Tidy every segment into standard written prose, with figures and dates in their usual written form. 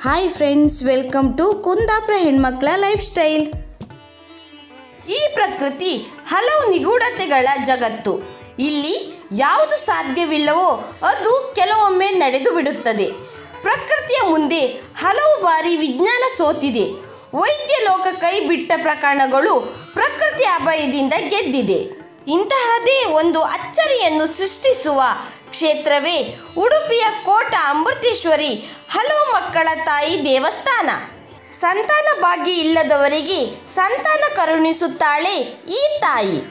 Hi friends, welcome to Kundapura ಹೆಣ್ಮಕ್ಳ life style. ಈ ಪ್ರಕೃತಿ ಹಲವು ನಿಗೂಢತೆಗಳ ಜಗತ್ತು. ಇಲ್ಲಿ ಯಾವುದು ಸಾಧ್ಯವಿಲ್ಲವೋ ಅದು ಕೆಲವೊಮ್ಮೆ ನಡೆದು ಬಿಡುತ್ತದೆ. ಪ್ರಕೃತಿಯ ಮುಂದೆ ಹಲವು ಬಾರಿ ವಿಜ್ಞಾನ ಸೋತಿದೆ. ವೈದ್ಯ ಲೋಕ ಕೈ ಬಿಟ್ಟ ಪ್ರಕರಣಗಳು ಪ್ರಕೃತಿ ಅಭಯದಿಂದ ಗೆದ್ದಿದೆ. ಇಂತಹದೇ ಒಂದು ಅಚ್ಚರಿಯನ್ನು ಸೃಷ್ಟಿಸುವ ಕ್ಷೇತ್ರವೇ ಉಡುಪಿಯ ಕೋಟ ಅಮೃತೇಶ್ವರಿ ಹಲವು ಮಕ್ಕಳ ತಾಯಿ ದೇವಸ್ಥಾನ. ಸಂತಾನ ಭಾಗ್ಯ ಇಲ್ಲದವರಿಗೆ ಸಂತಾನ ಕರುಣಿಸುತ್ತಾಳೆ ಈ ತಾಯಿ.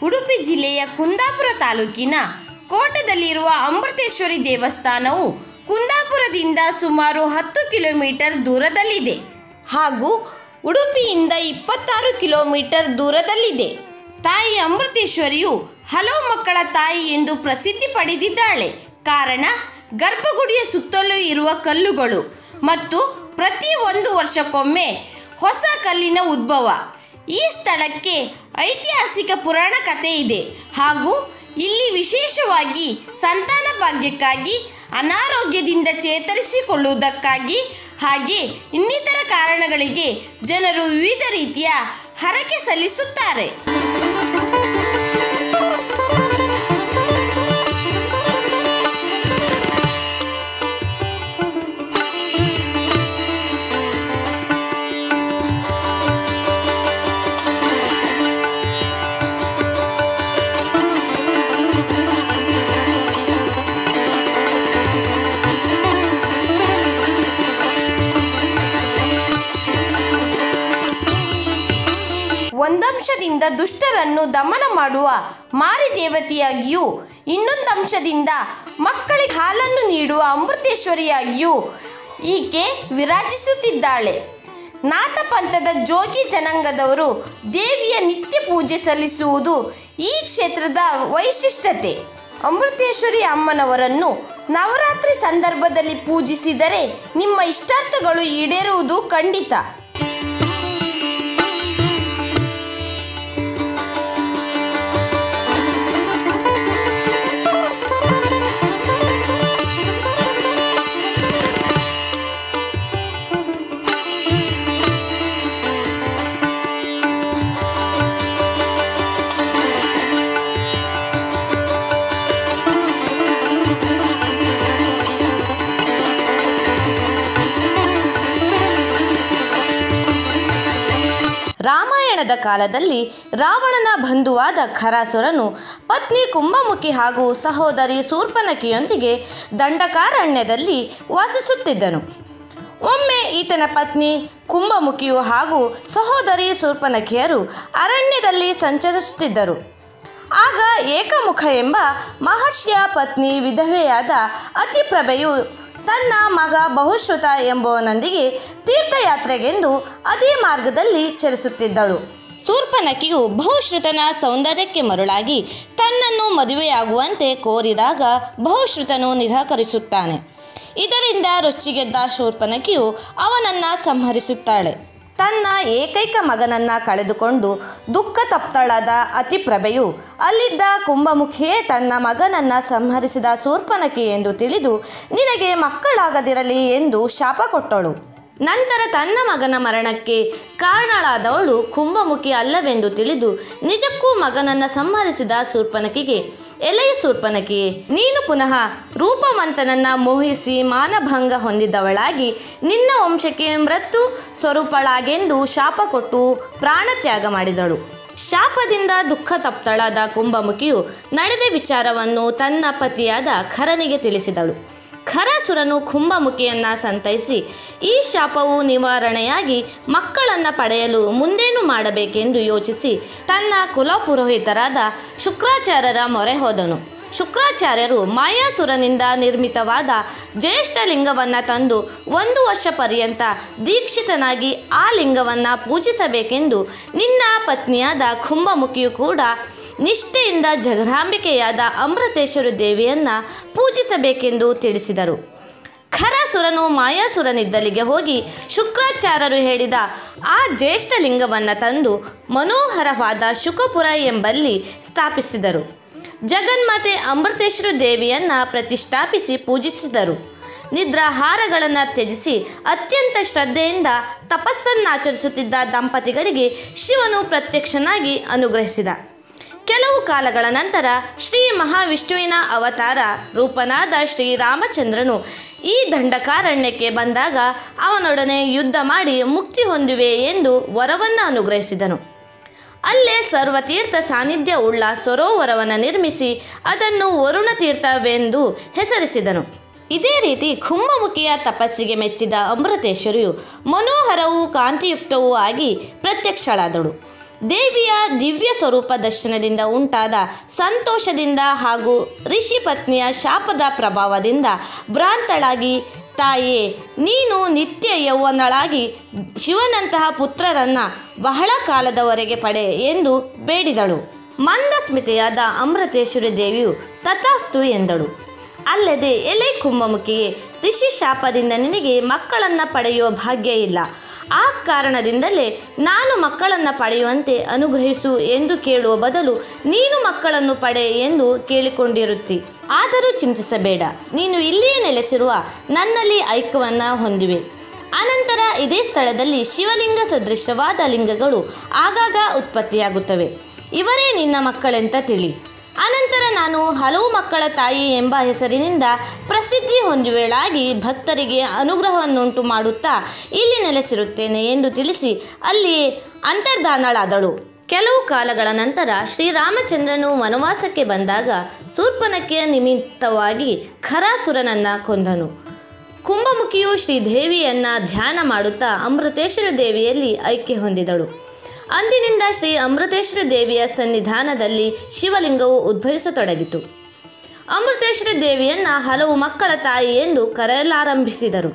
ಉಡುಪಿ ಜಿಲ್ಲೆಯ ಕುಂದಾಪುರ ತಾಲೂಕಿನ ಕೋಟದಲ್ಲಿರುವ ಅಮೃತೇಶ್ವರಿ ದೇವಸ್ಥಾನವು ಕುಂದಾಪುರದಿಂದ ಸುಮಾರು 10 ಕಿಲೋಮೀಟರ್ ದೂರದಲ್ಲಿದೆ ಹಾಗೂ ಉಡುಪಿಯಿಂದ 26 ಕಿಲೋಮೀಟರ್ ದೂರದಲ್ಲಿದೆ. ತಾಯಿ ಅಮೃತೇಶ್ವರಿಯು ಹಲವು ಮಕ್ಕಳ ತಾಯಿ ಎಂದು ಪ್ರಸಿದ್ಧಿ ಪಡೆದಿದ್ದಾಳೆ. ಕಾರಣ ಗರ್ಭಗುಡಿಯ ಸುತ್ತಲೂ ಇರುವ ಕಲ್ಲುಗಳು ಮತ್ತು ಪ್ರತಿ 1 ವರ್ಷಕ್ಕೊಮ್ಮೆ ಹೊಸ ಕಲ್ಲಿನ ಉದ್ಭವ. ಈ ಸ್ಥಳಕ್ಕೆ ಐತಿಹಾಸಿಕ ಪುರಾಣ ಕಥೆ ಇದೆ ಹಾಗೂ ಇಲ್ಲಿ ವಿಶೇಷವಾಗಿ ಸಂತಾನ ಭಾಗ್ಯಕ್ಕಾಗಿ, ಅನಾರೋಗ್ಯದಿಂದ ಚೇತರಿಸಿಕೊಳ್ಳುವುದಕ್ಕಾಗಿ ಹಾಗೆ ಇನ್ನಿತರ ಕಾರಣಗಳಿಗೆ ಜನರು ವಿವಿಧ ರೀತಿಯ ಹರಕೆ ಸಲ್ಲಿಸುತ್ತಾರೆ. ಒಂದಂಶದಿಂದ ದುಷ್ಟರನ್ನು ದಮನ ಮಾಡುವ ಮಾರಿ ದೇವತೆಯಾಗಿಯೂ, ಇನ್ನೊಂದಂಶದಿಂದ ಮಕ್ಕಳಿಗೆ ಹಾಲನ್ನು ನೀಡುವ ಅಮೃತೇಶ್ವರಿಯಾಗಿಯೂ ಈಕೆ ವಿರಾಜಿಸುತ್ತಿದ್ದಾಳೆ. ನಾಥ ಪಂಥದ ಜೋಗಿ ಜನಾಂಗದವರು ದೇವಿಯ ನಿತ್ಯ ಪೂಜೆ ಸಲ್ಲಿಸುವುದು ಈ ಕ್ಷೇತ್ರದ ವೈಶಿಷ್ಟ್ಯತೆ. ಅಮೃತೇಶ್ವರಿ ಅಮ್ಮನವರನ್ನು ನವರಾತ್ರಿ ಸಂದರ್ಭದಲ್ಲಿ ಪೂಜಿಸಿದರೆ ನಿಮ್ಮ ಇಷ್ಟಾರ್ಥಗಳು ಈಡೇರುವುದು ಖಂಡಿತ. ರಾಮಾಯಣದ ಕಾಲದಲ್ಲಿ ರಾವಣನ ಬಂಧುವಾದ ಖರಾಸುರನು ಪತ್ನಿ ಕುಂಭಮುಖಿ ಹಾಗೂ ಸಹೋದರಿ ಶೂರ್ಪನಖಿಯೊಂದಿಗೆ ದಂಡಕಾರಣ್ಯದಲ್ಲಿ ವಾಸಿಸುತ್ತಿದ್ದನು. ಒಮ್ಮೆ ಈತನ ಪತ್ನಿ ಕುಂಭಮುಖಿಯು ಹಾಗೂ ಸಹೋದರಿ ಶೂರ್ಪನಖಿಯರು ಅರಣ್ಯದಲ್ಲಿ ಸಂಚರಿಸುತ್ತಿದ್ದರು. ಆಗ ಏಕಮುಖ ಎಂಬ ಮಹರ್ಷಿಯ ಪತ್ನಿ ವಿಧವೆಯಾದ ಅತಿಪ್ರಭೆಯು ತನ್ನ ಮಗ ಬಹುಶ್ರುತ ಎಂಬುವನೊಂದಿಗೆ ತೀರ್ಥಯಾತ್ರೆಗೆಂದು ಅದೇ ಮಾರ್ಗದಲ್ಲಿ ಚಲಿಸುತ್ತಿದ್ದಳು. ಶೂರ್ಪನಖಿಯು ಬಹುಶ್ರುತನ ಸೌಂದರ್ಯಕ್ಕೆ ಮರುಳಾಗಿ ತನ್ನನ್ನು ಮದುವೆಯಾಗುವಂತೆ ಕೋರಿದಾಗ ಬಹುಶ್ರುತನು ನಿರಾಕರಿಸುತ್ತಾನೆ. ಇದರಿಂದ ರೊಚ್ಚಿಗೆದ್ದ ಶೂರ್ಪನಖಿಯು ಅವನನ್ನು ಸಂಹರಿಸುತ್ತಾಳೆ. ತನ್ನ ಏಕೈಕ ಮಗನನ್ನು ಕಳೆದುಕೊಂಡು ದುಃಖ ತಪ್ತಳಾದ ಅತಿಪ್ರಭೆಯು ಅಲ್ಲಿದ್ದ ಕುಂಭಮುಖಿಯೇ ತನ್ನ ಮಗನನ್ನು ಸಂಹರಿಸಿದ ಶೂರ್ಪನಖಿ ಎಂದು ತಿಳಿದು ನಿನಗೆ ಮಕ್ಕಳಾಗದಿರಲಿ ಎಂದು ಶಾಪ ಕೊಟ್ಟಳು. ನಂತರ ತನ್ನ ಮಗನ ಮರಣಕ್ಕೆ ಕಾರಣಳಾದವಳು ಕುಂಭಮುಖಿ ಅಲ್ಲವೆಂದು ತಿಳಿದು ನಿಜಕ್ಕೂ ಮಗನನ್ನು ಸಂಹರಿಸಿದ ಶೂರ್ಪನಖಿಗೆ, ಎಲೆಯ ಶೂರ್ಪನಖಿಯೇ, ನೀನು ಪುನಃ ರೂಪವಂತನನ್ನು ಮೋಹಿಸಿ ಮಾನಭಂಗ ಹೊಂದಿದವಳಾಗಿ ನಿನ್ನ ವಂಶಕ್ಕೆ ಮೃತ್ಯು ಸ್ವರೂಪಳಾಗೆಂದು ಶಾಪ ಕೊಟ್ಟು ಪ್ರಾಣತ್ಯಾಗ ಮಾಡಿದಳು. ಶಾಪದಿಂದ ದುಃಖ ತಪ್ತಳಾದ ಕುಂಭಮುಖಿಯು ನಡೆದ ವಿಚಾರವನ್ನು ತನ್ನ ಪತಿಯಾದ ಖರನಿಗೆ ತಿಳಿಸಿದಳು. ಖರಾಸುರನು ಕುಂಭಮುಖಿಯನ್ನು ಸಂತೈಸಿ ಈ ಶಾಪವು ನಿವಾರಣೆಯಾಗಿ ಮಕ್ಕಳನ್ನು ಪಡೆಯಲು ಮುಂದೇನು ಮಾಡಬೇಕೆಂದು ಯೋಚಿಸಿ ತನ್ನ ಕುಲಪುರೋಹಿತರಾದ ಶುಕ್ರಾಚಾರ್ಯರ ಮೊರೆ ಹೋದನು. ಶುಕ್ರಾಚಾರ್ಯರು ಮಾಯಾಸುರನಿಂದ ನಿರ್ಮಿತವಾದ ಜ್ಯೇಷ್ಠ ಲಿಂಗವನ್ನು ತಂದು 1 ವರ್ಷ ಪರ್ಯಂತ ದೀಕ್ಷಿತನಾಗಿ ಆ ಲಿಂಗವನ್ನು ಪೂಜಿಸಬೇಕೆಂದು ನಿನ್ನ ಪತ್ನಿಯಾದ ಕುಂಭಮುಖಿಯು ಕೂಡ ನಿಷ್ಠೆಯಿಂದ ಜಗದಾಂಬಿಕೆಯಾದ ಅಮೃತೇಶ್ವರಿ ದೇವಿಯನ್ನು ಪೂಜಿಸಬೇಕೆಂದು ತಿಳಿಸಿದರು. ಖರಾಸುರನು ಮಾಯಾಸುರನಿದ್ದಲಿಗೆ ಹೋಗಿ ಶುಕ್ರಾಚಾರ್ಯರು ಹೇಳಿದ ಆ ಜ್ಯೇಷ್ಠ ಲಿಂಗವನ್ನು ತಂದು ಮನೋಹರವಾದ ಶುಕಪುರ ಎಂಬಲ್ಲಿ ಸ್ಥಾಪಿಸಿದರು. ಜಗನ್ಮಾತೆ ಅಮೃತೇಶ್ವರಿ ದೇವಿಯನ್ನು ಪ್ರತಿಷ್ಠಾಪಿಸಿ ಪೂಜಿಸಿದರು. ನಿದ್ರಾಹಾರಗಳನ್ನು ತ್ಯಜಿಸಿ ಅತ್ಯಂತ ಶ್ರದ್ಧೆಯಿಂದ ತಪಸ್ಸನ್ನಾಚರಿಸುತ್ತಿದ್ದ ದಂಪತಿಗಳಿಗೆ ಶಿವನು ಪ್ರತ್ಯಕ್ಷನಾಗಿ ಅನುಗ್ರಹಿಸಿದ. ಕೆಲವು ಕಾಲಗಳ ನಂತರ ಶ್ರೀ ಮಹಾವಿಷ್ಣುವಿನ ಅವತಾರ ರೂಪನಾದ ಶ್ರೀರಾಮಚಂದ್ರನು ಈ ದಂಡಕಾರಣ್ಯಕ್ಕೆ ಬಂದಾಗ ಅವನೊಡನೆ ಯುದ್ಧ ಮಾಡಿ ಮುಕ್ತಿ ಹೊಂದುವೆ ಎಂದು ವರವನ್ನು ಅನುಗ್ರಹಿಸಿದನು. ಅಲ್ಲೇ ಸರ್ವತೀರ್ಥ ಸಾನ್ನಿಧ್ಯ ಉಳ್ಳ ಸರೋವರವನ್ನು ನಿರ್ಮಿಸಿ ಅದನ್ನು ವರುಣತೀರ್ಥವೆಂದು ಹೆಸರಿಸಿದನು. ಇದೇ ರೀತಿ ಕುಂಭಮುಖಿಯ ತಪಸ್ಸಿಗೆ ಮೆಚ್ಚಿದ ಅಮೃತೇಶ್ವರಿಯು ಮನೋಹರವೂ ಕಾಂತಿಯುಕ್ತವೂ ಆಗಿ ಪ್ರತ್ಯಕ್ಷಳಾದಳು. ದೇವಿಯ ದಿವ್ಯ ಸ್ವರೂಪ ದರ್ಶನದಿಂದ ಉಂಟಾದ ಸಂತೋಷದಿಂದ ಹಾಗೂ ಋಷಿ ಪತ್ನಿಯ ಶಾಪದ ಪ್ರಭಾವದಿಂದ ಭ್ರಾಂತಳಾಗಿ, ತಾಯೇ, ನೀನು ನಿತ್ಯ ಯೌವನಳಾಗಿ ಶಿವನಂತಹ ಪುತ್ರರನ್ನು ಬಹಳ ಕಾಲದವರೆಗೆ ಪಡೆ ಎಂದು ಬೇಡಿದಳು. ಮಂದಸ್ಮಿತೆಯಾದ ಅಮೃತೇಶ್ವರಿ ದೇವಿಯು ತಥಾಸ್ತು ಎಂದಳು. ಅಲ್ಲದೆ, ಎಲೆ ಕುಂಭಮುಖಿಯೇ, ಋಷಿ ಶಾಪದಿಂದ ನಿನಗೆ ಮಕ್ಕಳನ್ನು ಪಡೆಯುವ ಭಾಗ್ಯ ಇಲ್ಲ. ಆ ಕಾರಣದಿಂದಲೇ ನಾನು ಮಕ್ಕಳನ್ನು ಪಡೆಯುವಂತೆ ಅನುಗ್ರಹಿಸು ಎಂದು ಕೇಳುವ ಬದಲು ನೀನು ಮಕ್ಕಳನ್ನು ಪಡೆ ಎಂದು ಕೇಳಿಕೊಂಡಿರುತ್ತಿ. ಆದರೂ ಚಿಂತಿಸಬೇಡ, ನೀನು ಇಲ್ಲಿಯೇ ನೆಲೆಸಿರುವ ನನ್ನಲ್ಲಿ ಐಕ್ಯವನ್ನು ಹೊಂದಿವೆ. ಅನಂತರ ಇದೇ ಸ್ಥಳದಲ್ಲಿ ಶಿವಲಿಂಗ ಸದೃಶವಾದ ಲಿಂಗಗಳು ಆಗಾಗ ಉತ್ಪತ್ತಿಯಾಗುತ್ತವೆ. ಇವರೇ ನಿನ್ನ ಮಕ್ಕಳೆಂತ ತಿಳಿ. ಅನಂತರ ನಾನು ಹಲವು ಮಕ್ಕಳ ತಾಯಿ ಎಂಬ ಹೆಸರಿನಿಂದ ಪ್ರಸಿದ್ಧಿ ಹೊಂದುವೆಳಾಗಿ ಭಕ್ತರಿಗೆ ಅನುಗ್ರಹವನ್ನುಂಟು ಮಾಡುತ್ತಾ ಇಲ್ಲಿ ನೆಲೆಸಿರುತ್ತೇನೆ ಎಂದು ತಿಳಿಸಿ ಅಲ್ಲಿಯೇ ಅಂತರ್ಧಾನಳಾದಳು. ಕೆಲವು ಕಾಲಗಳ ನಂತರ ಶ್ರೀರಾಮಚಂದ್ರನು ವನವಾಸಕ್ಕೆ ಬಂದಾಗ ಶೂರ್ಪನಖೆಯ ನಿಮಿತ್ತವಾಗಿ ಖರಾಸುರನನ್ನು ಕೊಂದನು. ಕುಂಭಮುಖಿಯು ಶ್ರೀದೇವಿಯನ್ನು ಧ್ಯಾನ ಮಾಡುತ್ತಾ ಅಮೃತೇಶ್ವರಿ ದೇವಿಯಲ್ಲಿ ಐಕ್ಯ ಹೊಂದಿದಳು. ಅಂದಿನಿಂದ ಶ್ರೀ ಅಮೃತೇಶ್ವರಿ ದೇವಿಯ ಸನ್ನಿಧಾನದಲ್ಲಿ ಶಿವಲಿಂಗವು ಉದ್ಭವಿಸತೊಡಗಿತು. ಅಮೃತೇಶ್ವರಿ ದೇವಿಯನ್ನು ಹಲವು ಮಕ್ಕಳ ತಾಯಿ ಎಂದು ಕರೆಯಲಾರಂಭಿಸಿದರು.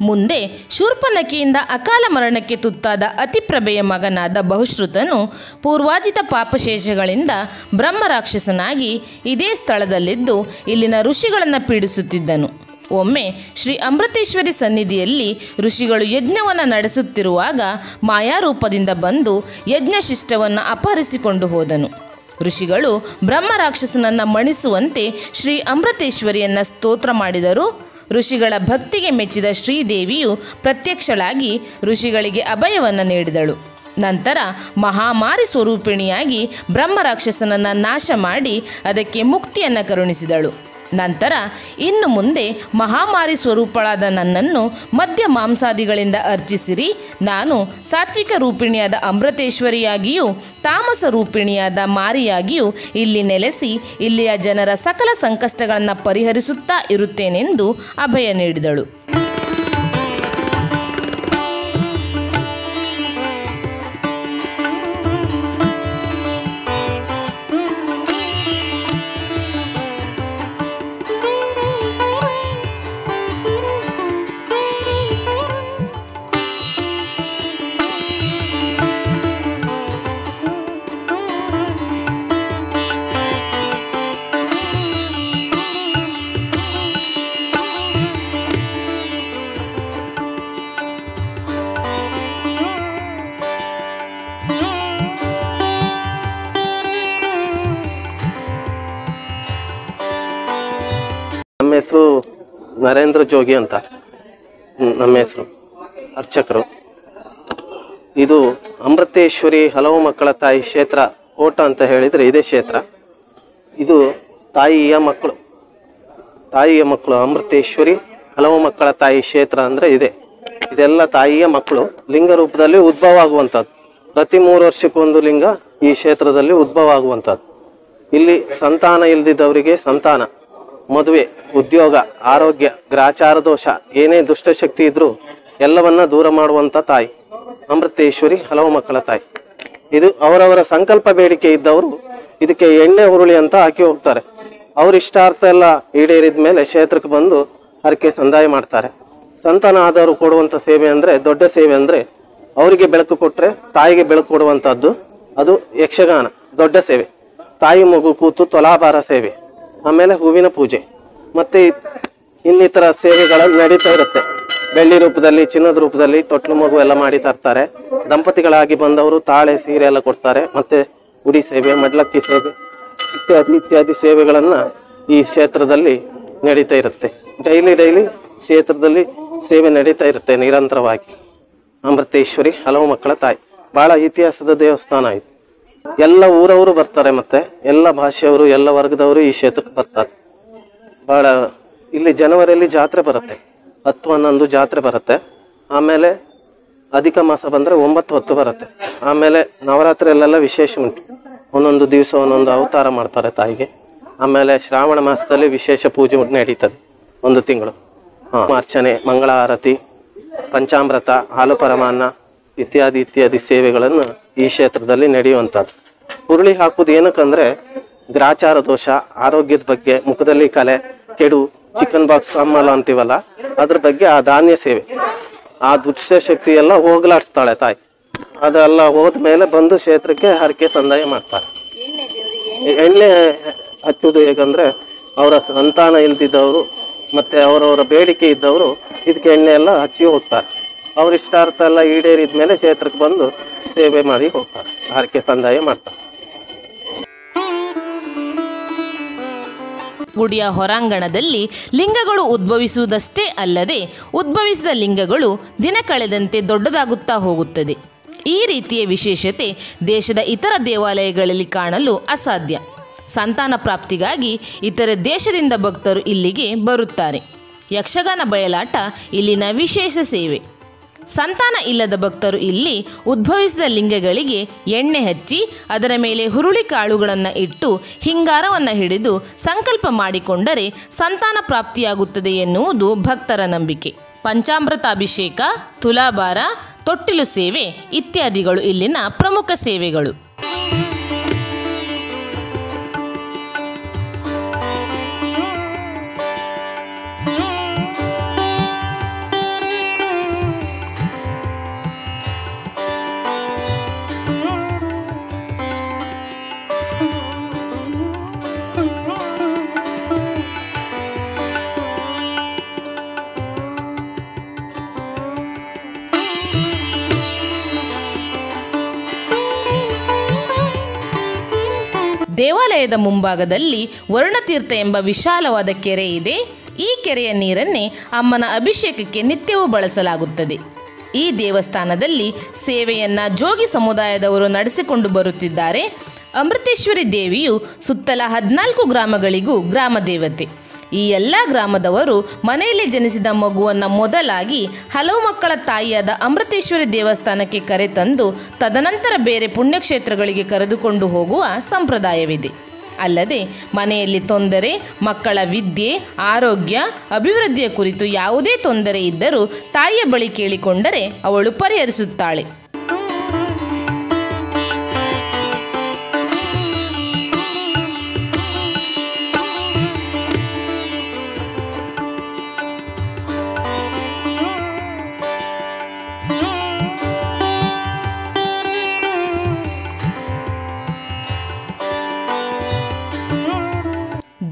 ಮುಂದೆ ಶೂರ್ಪನಖಿಯಿಂದ ಅಕಾಲ ಮರಣಕ್ಕೆ ತುತ್ತಾದ ಅತಿಪ್ರಭೆಯ ಮಗನಾದ ಬಹುಶ್ರುತನು ಪೂರ್ವಾಜಿತ ಪಾಪಶೇಷಗಳಿಂದ ಬ್ರಹ್ಮರಾಕ್ಷಸನಾಗಿ ಇದೇ ಸ್ಥಳದಲ್ಲಿದ್ದು ಇಲ್ಲಿನ ಋಷಿಗಳನ್ನು ಪೀಡಿಸುತ್ತಿದ್ದನು. ಒಮ್ಮೆ ಶ್ರೀ ಅಮೃತೇಶ್ವರಿ ಸನ್ನಿಧಿಯಲ್ಲಿ ಋಷಿಗಳು ಯಜ್ಞವನ್ನು ನಡೆಸುತ್ತಿರುವಾಗ ಮಾಯಾರೂಪದಿಂದ ಬಂದು ಯಜ್ಞಶಿಷ್ಟವನ್ನು ಅಪಹರಿಸಿಕೊಂಡು ಹೋದನು. ಋಷಿಗಳು ಬ್ರಹ್ಮರಾಕ್ಷಸನನ್ನು ಮಣಿಸುವಂತೆ ಶ್ರೀ ಅಮೃತೇಶ್ವರಿಯನ್ನು ಸ್ತೋತ್ರ ಮಾಡಿದರು. ಋಷಿಗಳ ಭಕ್ತಿಗೆ ಮೆಚ್ಚಿದ ಶ್ರೀದೇವಿಯು ಪ್ರತ್ಯಕ್ಷಳಾಗಿ ಋಷಿಗಳಿಗೆ ಅಭಯವನ್ನು ನೀಡಿದಳು. ನಂತರ ಮಹಾಮಾರಿ ಸ್ವರೂಪಿಣಿಯಾಗಿ ಬ್ರಹ್ಮರಾಕ್ಷಸನನ್ನು ನಾಶ ಮಾಡಿ ಅದಕ್ಕೆ ಮುಕ್ತಿಯನ್ನು ಕರುಣಿಸಿದಳು. ನಂತರ ಇನ್ನು ಮುಂದೆ ಮಹಾಮಾರಿ ಸ್ವರೂಪಳಾದ ನನ್ನನ್ನು ಮದ್ಯ ಮಾಂಸಾದಿಗಳಿಂದ ಅರ್ಚಿಸಿರಿ. ನಾನು ಸಾತ್ವಿಕ ರೂಪಿಣಿಯಾದ ಅಮೃತೇಶ್ವರಿಯಾಗಿಯೂ ತಾಮಸ ರೂಪಿಣಿಯಾದ ಮಾರಿಯಾಗಿಯೂ ಇಲ್ಲಿ ನೆಲೆಸಿ ಇಲ್ಲಿಯ ಜನರ ಸಕಲ ಸಂಕಷ್ಟಗಳನ್ನು ಪರಿಹರಿಸುತ್ತಾ ಇರುತ್ತೇನೆಂದು ಅಭಯ ನೀಡಿದಳು. ನಮ್ಮ ಹೆಸರು ನರೇಂದ್ರ ಜೋಗಿ ಅಂತ. ನಮ್ಮ ಹೆಸರು ಅರ್ಚಕರು. ಇದು ಅಮೃತೇಶ್ವರಿ ಹಲವು ಮಕ್ಕಳ ತಾಯಿ ಕ್ಷೇತ್ರ ಕೋಟ ಅಂತ ಹೇಳಿದರೆ ಇದೇ ಕ್ಷೇತ್ರ. ಇದು ತಾಯಿಯ ಮಕ್ಕಳು ಅಮೃತೇಶ್ವರಿ ಹಲವು ಮಕ್ಕಳ ತಾಯಿ ಕ್ಷೇತ್ರ ಅಂದರೆ ಇದೆಲ್ಲ ತಾಯಿಯ ಮಕ್ಕಳು ಲಿಂಗ ರೂಪದಲ್ಲಿ ಉದ್ಭವ ಆಗುವಂಥದ್ದು. ಪ್ರತಿ 3 ವರ್ಷಕ್ಕೊಂದು ಲಿಂಗ ಈ ಕ್ಷೇತ್ರದಲ್ಲಿ ಉದ್ಭವ ಆಗುವಂಥದ್ದು. ಇಲ್ಲಿ ಸಂತಾನ ಇಲ್ದಿದ್ದವರಿಗೆ ಸಂತಾನ, ಮದುವೆ, ಉದ್ಯೋಗ, ಆರೋಗ್ಯ, ಗ್ರಾಚಾರ ದೋಷ, ಏನೇ ದುಷ್ಟಶಕ್ತಿ ಇದ್ರೂ ಎಲ್ಲವನ್ನ ದೂರ ಮಾಡುವಂತ ತಾಯಿ ಅಮೃತೇಶ್ವರಿ ಹಲವು ಮಕ್ಕಳ ತಾಯಿ. ಇದು ಅವರವರ ಸಂಕಲ್ಪ ಬೇಡಿಕೆ ಇದ್ದವರು ಇದಕ್ಕೆ ಎಣ್ಣೆ ಹುರುಳಿ ಅಂತ ಹಾಕಿ ಹೋಗ್ತಾರೆ. ಅವ್ರ ಇಷ್ಟಾರ್ಥ ಎಲ್ಲ ಈಡೇರಿದ ಮೇಲೆ ಕ್ಷೇತ್ರಕ್ಕೆ ಬಂದು ಹರಕೆ ಸಂದಾಯ ಮಾಡ್ತಾರೆ. ಸಂತಾನ ಆದವರು ಕೊಡುವಂತ ಸೇವೆ ಅಂದ್ರೆ, ದೊಡ್ಡ ಸೇವೆ ಅಂದ್ರೆ, ಅವರಿಗೆ ಬೆಳಕು ಕೊಟ್ರೆ ತಾಯಿಗೆ ಬೆಳಕು ಕೊಡುವಂತಹದ್ದು. ಅದು ಯಕ್ಷಗಾನ ದೊಡ್ಡ ಸೇವೆ. ತಾಯಿ ಮಗು ಕೂತು ತುಲಾಭಾರ ಸೇವೆ, ಆಮೇಲೆ ಹೂವಿನ ಪೂಜೆ, ಮತ್ತೆ ಇನ್ನಿತರ ಸೇವೆಗಳು ನಡೀತಾ ಇರುತ್ತೆ. ಬೆಳ್ಳಿ ರೂಪದಲ್ಲಿ, ಚಿನ್ನದ ರೂಪದಲ್ಲಿ ತೊಟ್ಲು ಮಗು ಎಲ್ಲ ಮಾಡಿ ತರ್ತಾರೆ. ದಂಪತಿಗಳಾಗಿ ಬಂದವರು ತಾಳೆ ಸೀರೆ ಎಲ್ಲ ಕೊಡ್ತಾರೆ. ಮತ್ತೆ ಉಡಿ ಸೇವೆ, ಮಡ್ಲಕ್ಕಿ ಸೇವೆ ಇತ್ಯಾದಿ ಸೇವೆಗಳನ್ನ ಈ ಕ್ಷೇತ್ರದಲ್ಲಿ ನಡೀತಾ ಇರುತ್ತೆ. ಡೈಲಿ ಕ್ಷೇತ್ರದಲ್ಲಿ ಸೇವೆ ನಡೀತಾ ಇರುತ್ತೆ ನಿರಂತರವಾಗಿ. ಅಮೃತೇಶ್ವರಿ ಹಲವು ಮಕ್ಕಳ ತಾಯಿ ಬಹಳ ಇತಿಹಾಸದ ದೇವಸ್ಥಾನ ಇದು. ಎಲ್ಲ ಊರವರು ಬರ್ತಾರೆ, ಮತ್ತೆ ಎಲ್ಲ ಭಾಷೆಯವರು, ಎಲ್ಲ ವರ್ಗದವರು ಈ ಕ್ಷೇತ್ರಕ್ಕೆ ಬರ್ತಾರೆ. ಬಹಳ ಇಲ್ಲಿ ಜನವರಿಯಲ್ಲಿ ಜಾತ್ರೆ ಬರುತ್ತೆ, 10-11 ಜಾತ್ರೆ ಬರುತ್ತೆ. ಆಮೇಲೆ ಅಧಿಕ ಮಾಸ ಬಂದರೆ 9-10 ಬರುತ್ತೆ. ಆಮೇಲೆ ನವರಾತ್ರಿಯಲ್ಲೆಲ್ಲ ವಿಶೇಷ ಉಂಟು, ಒಂದೊಂದು ದಿವಸ ಒಂದೊಂದು ಅವತಾರ ಮಾಡ್ತಾರೆ ತಾಯಿಗೆ. ಆಮೇಲೆ ಶ್ರಾವಣ ಮಾಸದಲ್ಲಿ ವಿಶೇಷ ಪೂಜೆ ನಡೀತದೆ 1 ತಿಂಗಳು. ಅರ್ಚನೆ, ಮಂಗಳ ಆರತಿ, ಪಂಚಾಮೃತ, ಹಾಲು ಪರಮಾನ್ನ ಇತ್ಯಾದಿ ಸೇವೆಗಳನ್ನು ಈ ಕ್ಷೇತ್ರದಲ್ಲಿ ನಡೆಯುವಂಥದ್ದು. ಹುರುಳಿ ಹಾಕುವುದು ಏನಕ್ಕಂದ್ರೆ ಗ್ರಾಚಾರ ದೋಷ, ಆರೋಗ್ಯದ ಬಗ್ಗೆ, ಮುಖದಲ್ಲಿ ಕಲೆ, ಕೆಡು, ಚಿಕನ್ ಬಾಕ್ಸ್ ಸಾಂಬಾಲ ಅಂತೀವಲ್ಲ, ಅದ್ರ ಬಗ್ಗೆ ಆ ಧಾನ್ಯ ಸೇವೆ, ಆ ದುಷ್ಟ ಶಕ್ತಿ ಎಲ್ಲ ಹೋಗ್ಲಾಡಿಸ್ತಾಳೆ ತಾಯಿ. ಅದೆಲ್ಲ ಹೋದ್ಮೇಲೆ ಬಂದು ಕ್ಷೇತ್ರಕ್ಕೆ ಹರಕೆ ಸಂದಾಯ ಮಾಡ್ತಾರೆ. ಎಣ್ಣೆ ಹಚ್ಚುವುದು ಹೇಗಂದ್ರೆ, ಅವರ ಸಂತಾನ ಇಲ್ದಿದ್ದವರು ಮತ್ತೆ ಅವರವರ ಬೇಡಿಕೆ ಇದ್ದವರು ಇದಕ್ಕೆ ಎಣ್ಣೆ ಎಲ್ಲ ಹಚ್ಚಿ ಹೋಗ್ತಾರೆ. ಅವ್ರ ಇಷ್ಟಾರ್ಥ ಎಲ್ಲ ಈಡೇರಿದ ಮೇಲೆ ಕ್ಷೇತ್ರಕ್ಕೆ ಬಂದು ಸೇವೆ ಮಾಡಿ ಹೋಗ್ತಾರೆ, ಹರಕೆ ಸಂದಾಯ ಮಾಡ್ತಾರೆ. ಗುಡಿಯ ಹೊರಾಂಗಣದಲ್ಲಿ ಲಿಂಗಗಳು ಉದ್ಭವಿಸುವುದಷ್ಟೇ ಅಲ್ಲದೆ ಉದ್ಭವಿಸಿದ ಲಿಂಗಗಳು ದಿನ ಕಳೆದಂತೆ ದೊಡ್ಡದಾಗುತ್ತಾ ಹೋಗುತ್ತದೆ. ಈ ರೀತಿಯ ವಿಶೇಷತೆ ದೇಶದ ಇತರ ದೇವಾಲಯಗಳಲ್ಲಿ ಕಾಣಲು ಅಸಾಧ್ಯ. ಸಂತಾನ ಪ್ರಾಪ್ತಿಗಾಗಿ ಇತರ ದೇಶದಿಂದ ಭಕ್ತರು ಇಲ್ಲಿಗೆ ಬರುತ್ತಾರೆ. ಯಕ್ಷಗಾನ ಬಯಲಾಟ ಇಲ್ಲಿನ ವಿಶೇಷ ಸೇವೆ. ಸಂತಾನ ಇಲ್ಲದ ಭಕ್ತರು ಇಲ್ಲಿ ಉದ್ಭವಿಸಿದ ಲಿಂಗಗಳಿಗೆ ಎಣ್ಣೆ ಹಚ್ಚಿ ಅದರ ಮೇಲೆ ಹುರುಳಿ ಕಾಳುಗಳನ್ನು ಇಟ್ಟು ಹಿಂಗಾರವನ್ನು ಹಿಡಿದು ಸಂಕಲ್ಪ ಮಾಡಿಕೊಂಡರೆ ಸಂತಾನ ಪ್ರಾಪ್ತಿಯಾಗುತ್ತದೆ ಎನ್ನುವುದು ಭಕ್ತರ ನಂಬಿಕೆ. ಪಂಚಾಮೃತಾಭಿಷೇಕ, ತುಲಾಭಾರ, ತೊಟ್ಟಿಲು ಸೇವೆ ಇತ್ಯಾದಿಗಳು ಇಲ್ಲಿನ ಪ್ರಮುಖ ಸೇವೆಗಳು. ದೇವಾಲಯದ ಮುಂಭಾಗದಲ್ಲಿ ವರುಣತೀರ್ಥ ಎಂಬ ವಿಶಾಲವಾದ ಕೆರೆ ಇದೆ. ಈ ಕೆರೆಯ ನೀರನ್ನೇ ಅಮ್ಮನ ಅಭಿಷೇಕಕ್ಕೆ ನಿತ್ಯವೂ ಬಳಸಲಾಗುತ್ತದೆ. ಈ ದೇವಸ್ಥಾನದಲ್ಲಿ ಸೇವೆಯನ್ನು ಜೋಗಿ ಸಮುದಾಯದವರು ನಡೆಸಿಕೊಂಡು ಬರುತ್ತಿದ್ದಾರೆ. ಅಮೃತೇಶ್ವರಿ ದೇವಿಯು ಸುತ್ತಲ 14 ಗ್ರಾಮಗಳಿಗೂ ಗ್ರಾಮ ದೇವತೆ. ಈ ಎಲ್ಲ ಗ್ರಾಮದವರು ಮನೆಯಲ್ಲಿ ಜನಿಸಿದ ಮಗುವನ್ನು ಮೊದಲಾಗಿ ಹಲವು ಮಕ್ಕಳ ತಾಯಿಯಾದ ಅಮೃತೇಶ್ವರಿ ದೇವಸ್ಥಾನಕ್ಕೆ ಕರೆತಂದು ತದನಂತರ ಬೇರೆ ಪುಣ್ಯಕ್ಷೇತ್ರಗಳಿಗೆ ಕರೆದುಕೊಂಡು ಹೋಗುವ ಸಂಪ್ರದಾಯವಿದೆ. ಅಲ್ಲದೆ ಮನೆಯಲ್ಲಿ ತೊಂದರೆ, ಮಕ್ಕಳ ವಿದ್ಯೆ, ಆರೋಗ್ಯ, ಅಭಿವೃದ್ಧಿಯ ಕುರಿತು ಯಾವುದೇ ತೊಂದರೆ ಇದ್ದರೂ ತಾಯಿಯ ಬಳಿ ಕೇಳಿಕೊಂಡರೆ ಅವಳು ಪರಿಹರಿಸುತ್ತಾಳೆ.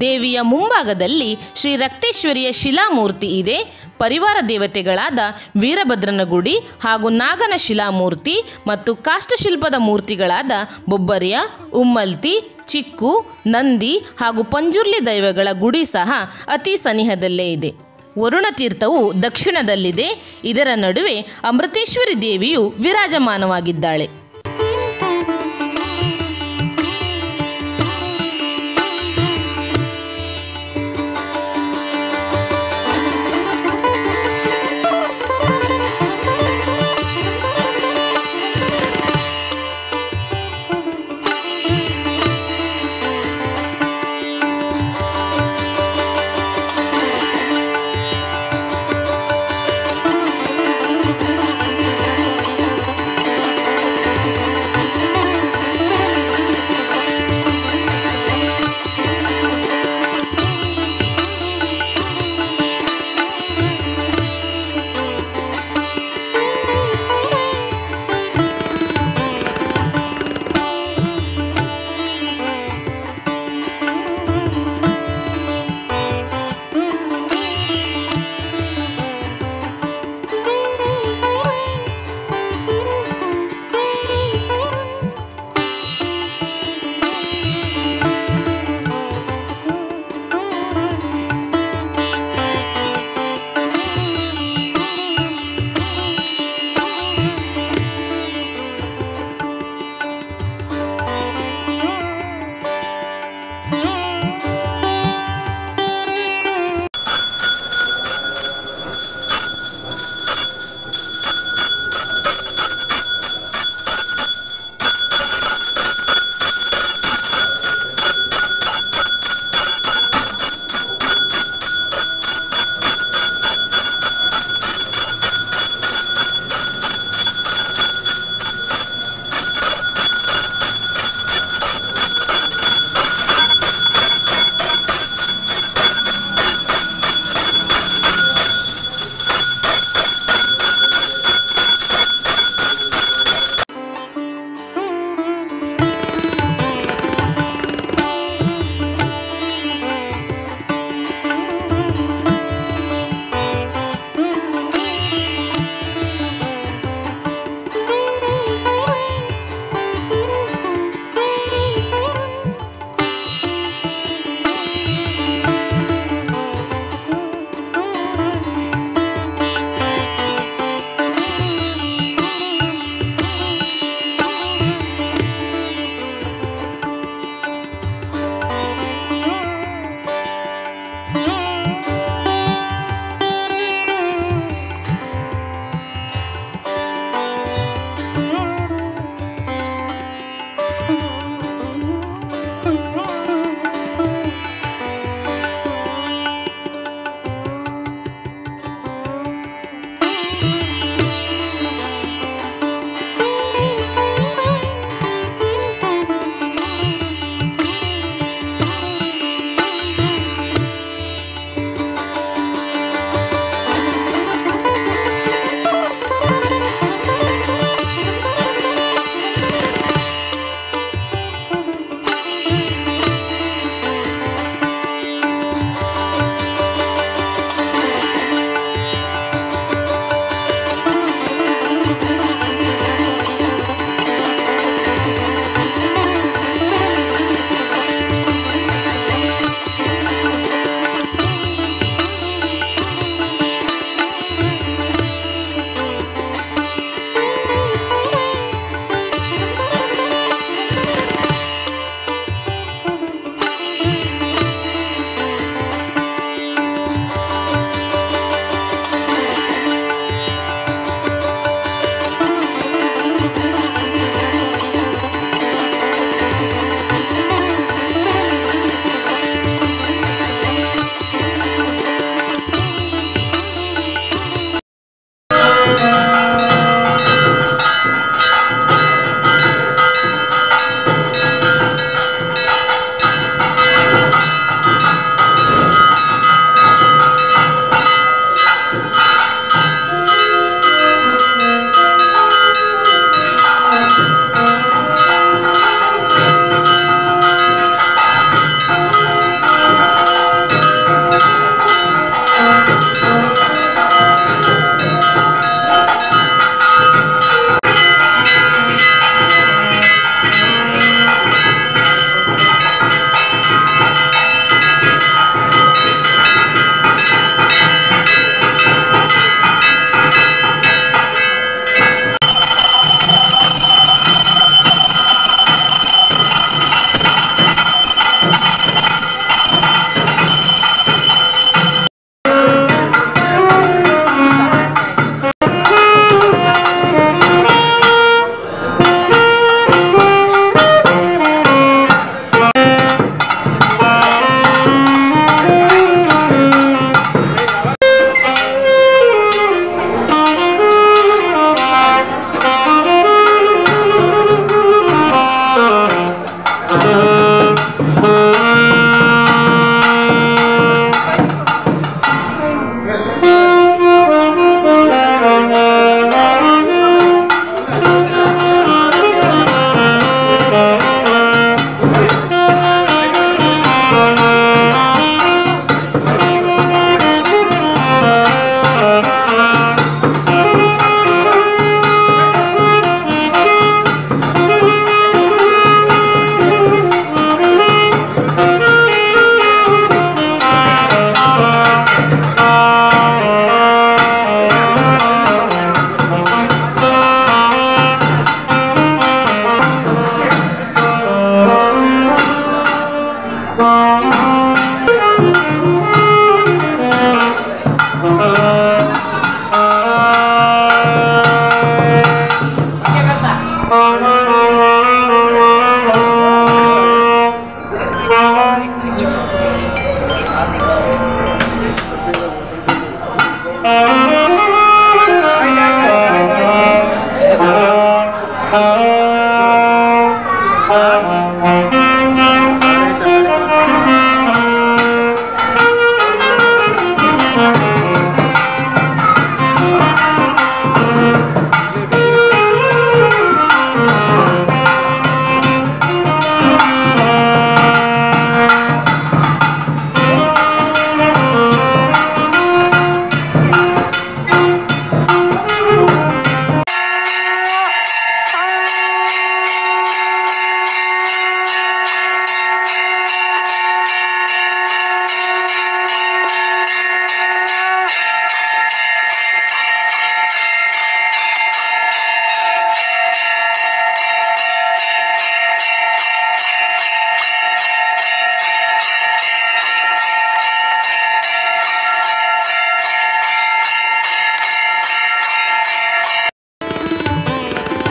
ದೇವಿಯ ಮುಂಭಾಗದಲ್ಲಿ ಶ್ರೀ ರಕ್ತೇಶ್ವರಿಯ ಶಿಲಾಮೂರ್ತಿ ಇದೆ. ಪರಿವಾರ ದೇವತೆಗಳಾದ ವೀರಭದ್ರನ ಗುಡಿ ಹಾಗೂ ನಾಗನ ಶಿಲಾಮೂರ್ತಿ ಮತ್ತು ಕಾಷ್ಟಶಿಲ್ಪದ ಮೂರ್ತಿಗಳಾದ ಬೊಬ್ಬರ್ಯ, ಉಮ್ಮಲ್ತಿ, ಚಿಕ್ಕು, ನಂದಿ ಹಾಗೂ ಪಂಜುರ್ಲಿ ದೈವಗಳ ಗುಡಿ ಸಹ ಅತಿ ಸನಿಹದಲ್ಲೇ ಇದೆ. ವರುಣತೀರ್ಥವು ದಕ್ಷಿಣದಲ್ಲಿದೆ. ಇದರ ನಡುವೆ ಅಮೃತೇಶ್ವರಿ ದೇವಿಯು ವಿರಾಜಮಾನವಾಗಿದ್ದಾಳೆ.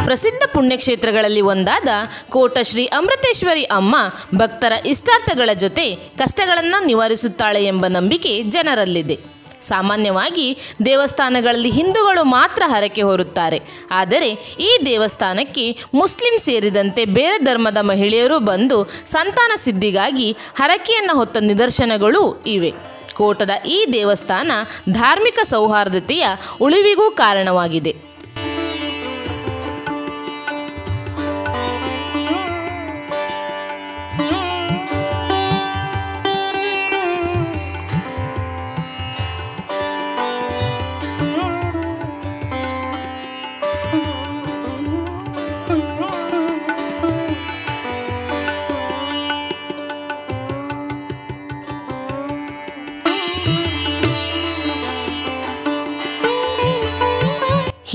ಪ್ರಸಿದ್ಧ ಪುಣ್ಯಕ್ಷೇತ್ರಗಳಲ್ಲಿ ಒಂದಾದ ಕೋಟ ಶ್ರೀ ಅಮೃತೇಶ್ವರಿ ಅಮ್ಮ ಭಕ್ತರ ಇಷ್ಟಾರ್ಥಗಳ ಜೊತೆ ಕಷ್ಟಗಳನ್ನು ನಿವಾರಿಸುತ್ತಾಳೆ ಎಂಬ ನಂಬಿಕೆ ಜನರಲ್ಲಿದೆ. ಸಾಮಾನ್ಯವಾಗಿ ದೇವಸ್ಥಾನಗಳಲ್ಲಿ ಹಿಂದೂಗಳು ಮಾತ್ರ ಹರಕೆ ಹೊರುತ್ತಾರೆ. ಆದರೆ ಈ ದೇವಸ್ಥಾನಕ್ಕೆ ಮುಸ್ಲಿಂ ಸೇರಿದಂತೆ ಬೇರೆ ಧರ್ಮದ ಮಹಿಳೆಯರು ಬಂದು ಸಂತಾನ ಸಿದ್ಧಿಗಾಗಿ ಹರಕೆಯನ್ನು ಹೊತ್ತ ನಿದರ್ಶನಗಳೂ ಇವೆ. ಕೋಟದ ಈ ದೇವಸ್ಥಾನ ಧಾರ್ಮಿಕ ಸೌಹಾರ್ದತೆಯ ಉಳಿವಿಗೂ ಕಾರಣವಾಗಿದೆ.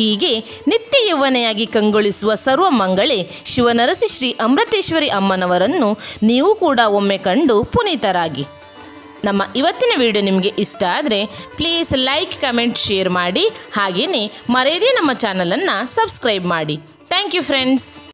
ಹೀಗೆ ನಿತ್ಯ ಯೌವನೆಯಾಗಿ ಕಂಗೊಳಿಸುವ ಸರ್ವಮಂಗಳೆ ಶಿವನರಸಿ ಶ್ರೀ ಅಮೃತೇಶ್ವರಿ ಅಮ್ಮನವರನ್ನು ನೀವು ಕೂಡ ಒಮ್ಮೆ ಕಂಡು ಪುನೀತರಾಗಿ. ನಮ್ಮ ಇವತ್ತಿನ ವಿಡಿಯೋ ನಿಮಗೆ ಇಷ್ಟ ಆದರೆ ಪ್ಲೀಸ್ ಲೈಕ್, ಕಮೆಂಟ್, ಶೇರ್ ಮಾಡಿ. ಹಾಗೆಯೇ ಮರೆಯದೇ ನಮ್ಮ ಚಾನಲನ್ನು ಸಬ್ಸ್ಕ್ರೈಬ್ ಮಾಡಿ. Thank you friends.